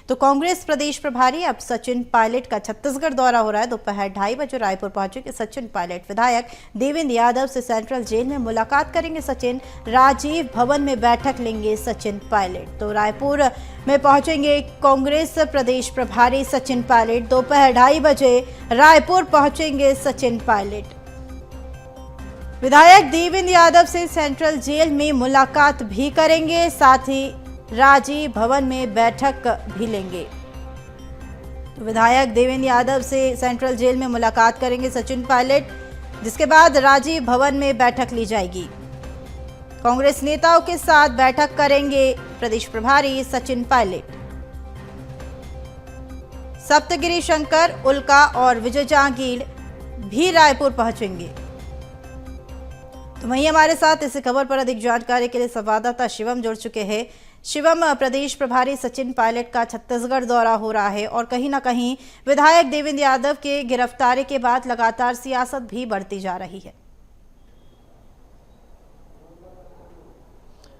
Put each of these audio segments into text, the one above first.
तो कांग्रेस प्रदेश प्रभारी अब सचिन पायलट का छत्तीसगढ़ दौरा हो रहा है। दोपहर 2:30 बजे रायपुर पहुंचेंगे सचिन पायलट। विधायक देवेंद्र यादव से सेंट्रल जेल में मुलाकात करेंगे सचिन। राजीव भवन में बैठक लेंगे सचिन पायलट। तो रायपुर में पहुंचेंगे कांग्रेस प्रदेश प्रभारी सचिन पायलट। दोपहर 2:30 बजे रायपुर पहुंचेंगे सचिन पायलट। विधायक देवेंद्र यादव से सेंट्रल जेल में मुलाकात भी करेंगे, साथ ही राजीव भवन में बैठक भी लेंगे। तो विधायक देवेंद्र यादव से सेंट्रल जेल में मुलाकात करेंगे सचिन पायलट, जिसके बाद राजीव भवन में बैठक ली जाएगी। कांग्रेस नेताओं के साथ बैठक करेंगे प्रदेश प्रभारी सचिन पायलट। सप्तगिरी शंकर, उल्का और विजय जहांगीर भी रायपुर पहुंचेंगे। तो वहीं हमारे साथ इस खबर पर अधिक जानकारी के लिए संवाददाता शिवम जुड़ चुके हैं। शिवम, प्रदेश प्रभारी सचिन पायलट का छत्तीसगढ़ दौरा हो रहा है और कहीं ना कहीं विधायक देवेंद्र यादव के गिरफ्तारी के बाद लगातार सियासत भी बढ़ती जा रही है।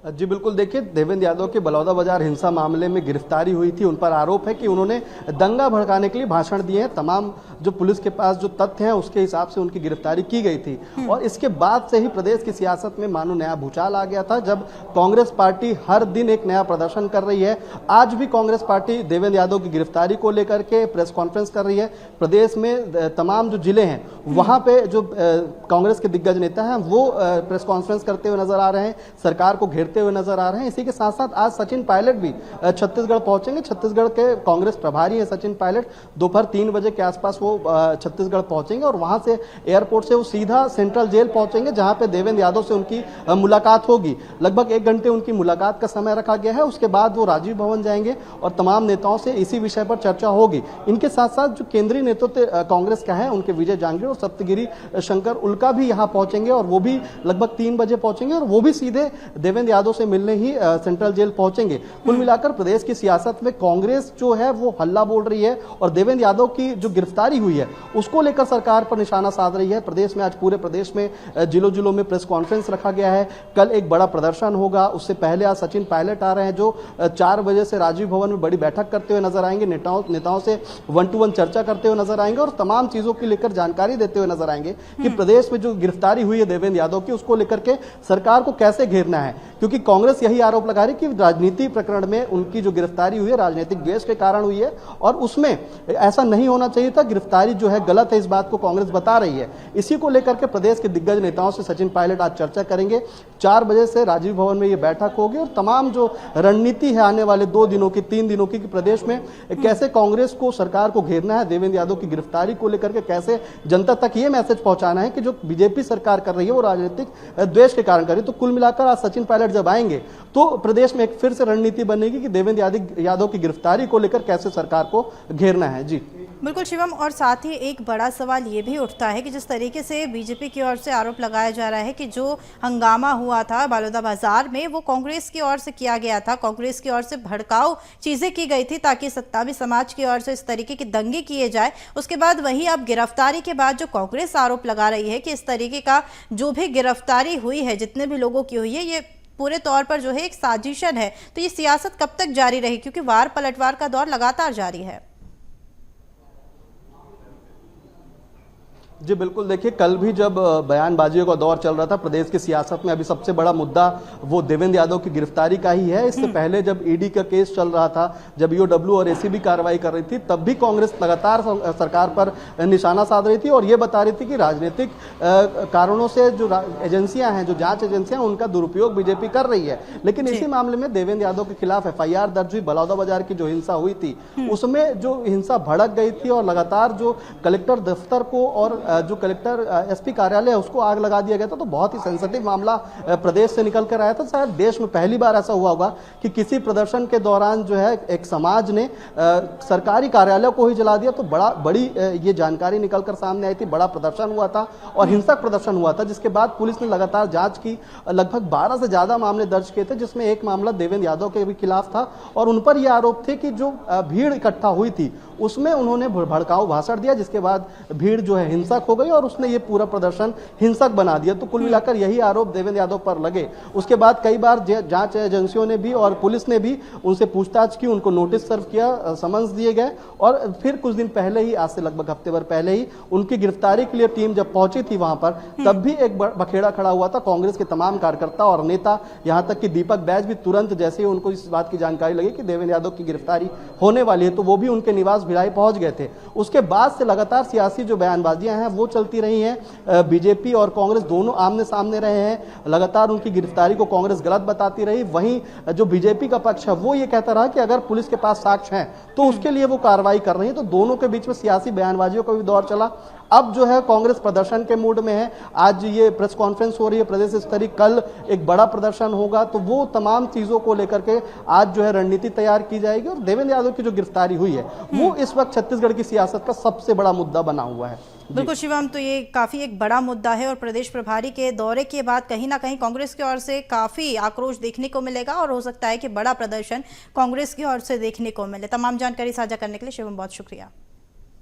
जी बिल्कुल, देखिए देवेंद्र यादव के बलौदाबाजार हिंसा मामले में गिरफ्तारी हुई थी। उन पर आरोप है कि उन्होंने दंगा भड़काने के लिए भाषण दिए हैं। तमाम जो पुलिस के पास जो तथ्य हैं उसके हिसाब से उनकी गिरफ्तारी की गई थी और इसके बाद से ही प्रदेश की सियासत में मानो नया भूचाल आ गया था, जब कांग्रेस पार्टी हर दिन एक नया प्रदर्शन कर रही है। आज भी कांग्रेस पार्टी देवेंद्र यादव की गिरफ्तारी को लेकर के प्रेस कॉन्फ्रेंस कर रही है। प्रदेश में तमाम जो जिले हैं वहां पे जो कांग्रेस के दिग्गज नेता हैं वो प्रेस कॉन्फ्रेंस करते हुए नजर आ रहे हैं, सरकार को घेरते हुए नजर आ रहे हैं। इसी के साथ साथ आज सचिन पायलट भी छत्तीसगढ़ पहुंचेंगे। छत्तीसगढ़ के कांग्रेस प्रभारी हैं सचिन पायलट। दोपहर 3 बजे के आसपास वो छत्तीसगढ़ पहुंचेंगे और वहां से एयरपोर्ट से वो सीधा सेंट्रल जेल पहुंचेंगे, जहां पे देवेंद्र यादव से उनकी मुलाकात होगी। लगभग 1 घंटे उनकी मुलाकात का समय रखा गया है। उसके बाद वो राजीव भवन जाएंगे और तमाम नेताओं से इसी विषय पर चर्चा होगी। इनके साथ साथ जो केंद्रीय नेतृत्व कांग्रेस का है, उनके विजय जहांगीर और सप्तगिरी शंकर उल्का भी यहाँ पहुंचेंगे और वो भी लगभग 3 बजे पहुंचेंगे और वो भी सीधे देवेंद्र यादव से मिलने ही सेंट्रल जेल पहुंचेंगे। कुल मिलाकर प्रदेश की सियासत में कांग्रेस जो है वो हल्ला बोल रही है और देवेंद्र यादव की जो गिरफ्तारी हुई है उसको लेकर सरकार पर निशाना साध रही है। प्रदेश में आज पूरे प्रदेश में जिलों जिलों में प्रेस कॉन्फ्रेंस रखा गया है। कल एक बड़ा प्रदर्शन होगा, उससे पहले आज सचिन पायलट आ रहे हैं जो 4 बजे से राजीव भवन में बड़ी बैठक करते हुए नजर आएंगे। नेताओं से 1-to-1 चर्चा करते हुए नजर आएंगे और तमाम चीजों की लेकर जानकारी देते हुए नजर आएंगे कि प्रदेश में जो गिरफ्तारी हुई है देवेंद्र यादव की उसको लेकर के सरकार को कैसे घेरना है, क्योंकि कांग्रेस यही आरोप लगा रही कि राजनीति प्रकरण में उनकी जो गिरफ्तारी हुई है राजनीतिक द्वेष के कारण हुई है और उसमें ऐसा नहीं होना चाहिए था। गिरफ्तारी जो है गलत है, इस बात को कांग्रेस बता रही है। इसी को लेकर के प्रदेश के दिग्गज नेताओं से सचिन पायलट आज चर्चा करेंगे। 4 बजे से राजीव भवन में ये बैठक होगी और तमाम जो रणनीति है आने वाले 2 दिनों की 3 दिनों की प्रदेश में कैसे कांग्रेस को सरकार को घेरना है, देवेंद्र यादव की गिरफ्तारी को लेकर के कैसे जनता तक ये मैसेज पहुंचाना है कि जो बीजेपी सरकार कर रही है वो राजनीतिक द्वेष के कारण कर रही है। तो कुल मिलाकर आज सचिन पायलट जब आएंगे तो प्रदेश में एक फिर से रणनीति बनेगी कि देवेंद्र यादव की गिरफ्तारी को लेकर कैसे सरकार को घेरना है। जी बिल्कुल शिवम, और साथ ही एक बड़ा सवाल ये भी उठता है कि जिस तरीके से बीजेपी की ओर से आरोप लगाया जा रहा है कि जो हंगामा हुआ था बलौदाबाजार में वो कांग्रेस की ओर से किया गया था, कांग्रेस की ओर से भड़काऊ चीजें की गई थी ताकि सत्तावी समाज की ओर से इस तरीके के दंगे किए जाए। उसके बाद वही अब गिरफ्तारी के बाद जो कांग्रेस आरोप लगा रही है कि इस तरीके का जो भी गिरफ्तारी हुई है, जितने भी लोगों की हुई है, ये पूरे तौर पर जो है एक साजिशन है। तो ये सियासत कब तक जारी रहेगी, क्योंकि वार पलटवार का दौर लगातार जारी है। जी बिल्कुल, देखिए कल भी जब बयानबाजियों का दौर चल रहा था प्रदेश की सियासत में, अभी सबसे बड़ा मुद्दा वो देवेंद्र यादव की गिरफ्तारी का ही है। इससे पहले जब ईडी का केस चल रहा था, जब ईओडब्ल्यू और एसीबी कार्रवाई कर रही थी, तब भी कांग्रेस लगातार सरकार पर निशाना साध रही थी और ये बता रही थी कि राजनीतिक कारणों से जो एजेंसियां हैं, जो जांच एजेंसियां, उनका दुरुपयोग बीजेपी कर रही है। लेकिन इसी मामले में देवेंद्र यादव के खिलाफ FIR दर्ज हुई। बलौदाबाजार की जो हिंसा हुई थी उसमें जो हिंसा भड़क गई थी और लगातार जो कलेक्टर दफ्तर को और जो कलेक्टर SP कार्यालय है उसको आग लगा दिया गया था। तो बहुत ही सेंसिटिव मामला प्रदेश से निकल कर आया था। शायद देश में पहली बार ऐसा हुआ होगा कि किसी प्रदर्शन के दौरान जो है एक समाज ने सरकारी कार्यालय को ही जला दिया। तो बड़ी ये जानकारी निकलकर सामने आई थी। बड़ा प्रदर्शन हुआ था और हिंसक प्रदर्शन हुआ था, जिसके बाद पुलिस ने लगातार जांच की। लगभग 12 से ज्यादा मामले दर्ज किए थे, जिसमें एक मामला देवेंद्र यादव के भी खिलाफ था और उन पर यह आरोप थे कि जो भीड़ इकट्ठा हुई थी उसमें उन्होंने भड़काऊ भाषण दिया, जिसके बाद भीड़ जो है हिंसक हो गई और उसने ये पूरा प्रदर्शन हिंसक बना दिया। तो कुल मिलाकर यही आरोप देवेंद्र यादव पर लगे। उसके बाद कई बार जांच एजेंसियों ने भी और पुलिस ने भी उनसे पूछताछ की, उनको नोटिस सर्व किया, समन्स दिए गए और फिर कुछ दिन पहले ही, आज से लगभग हफ्ते भर पहले ही, उनकी गिरफ्तारी के लिए टीम जब पहुंची थी वहां पर, तब भी एक बखेड़ा खड़ा हुआ था। कांग्रेस के तमाम कार्यकर्ता और नेता, यहां तक कि दीपक बैज भी तुरंत जैसे ही उनको इस बात की जानकारी लगी कि देवेंद्र यादव की गिरफ्तारी होने वाली है, तो वो भी उनके निवास भिलाई पहुंच गए थे। उसके बाद से लगातार सियासी जो बयानबाजियां हैं वो चलती रही हैं। बीजेपी और कांग्रेस दोनों आमने सामने रहे हैं। लगातार उनकी गिरफ्तारी को कांग्रेस गलत बताती रही। वहीं जो बीजेपी का पक्ष है वो ये कहता रहा कि अगर पुलिस के पास साक्ष्य हैं तो उसके लिए वो कार्रवाई कर रही है। तो दोनों के बीच में सियासी बयानबाजियों का भी दौर चला। अब जो है कांग्रेस प्रदर्शन के मूड में है। आज ये प्रेस कॉन्फ्रेंस हो रही है प्रदेश स्तरीय, कल एक बड़ा प्रदर्शन होगा। तो वो तमाम चीजों को लेकर के आज जो है रणनीति तैयार की जाएगी। और देवेंद्र यादव की जो गिरफ्तारी हुई है वो इस वक्त छत्तीसगढ़ की सियासत का सबसे बड़ा मुद्दा बना हुआ है। बिल्कुल शिवम, तो ये काफी एक बड़ा मुद्दा है और प्रदेश प्रभारी के दौरे के बाद कहीं ना कहीं कांग्रेस की ओर से काफी आक्रोश देखने को मिलेगा और हो सकता है कि बड़ा प्रदर्शन कांग्रेस की ओर से देखने को मिले। तमाम जानकारी साझा करने के लिए शिवम बहुत शुक्रिया।